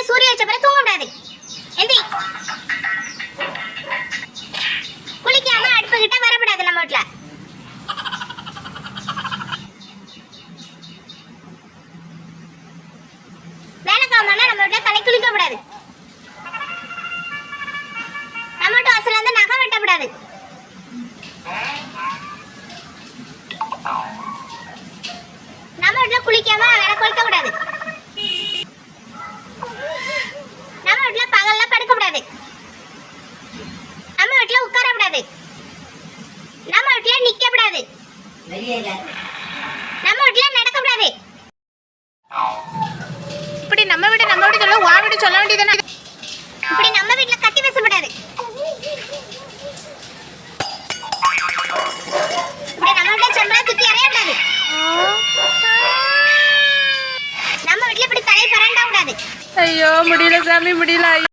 சூரிய வச்ச பிறகு தூங்க கூடாது. எந்தி. குளிக்காம அடுப்பு கிட்ட வரக்கூடாது நம்ம வீட்ல. வேலைக்காமனா நம்ம வீட்ல தலை குளிக்க கூடாது. நம்ம வீட்டு வாசல்ல இருந்து நகம் வெட்டக்கூடாது. நம்ம வீட்ல குளிக்காம வேலை கொளுத்த கூடாது. நம்ம வீட்ல பகல்ல படுக்க கூடாது. நம்ம வீட்ல உட்கார கூடாது. நம்ம வீட்ல நிக்க கூடாது. நம்ம வீட்ல நடக்க கூடாது. இப்படி நம்ம வீடு சொல்ல வா வீடு சொல்ல வேண்டியதானே. இப்படி நம்ம வீட்ல கத்தி பேசக்கூடாது. இப்படி நம்ம வீட்ல செம்பா தூக்கி எறிய கூடாது. நம்ம வீட்ல இப்படி தலை பரண்ட கூடாது. ஐயோ முடியல சாமி முடியல.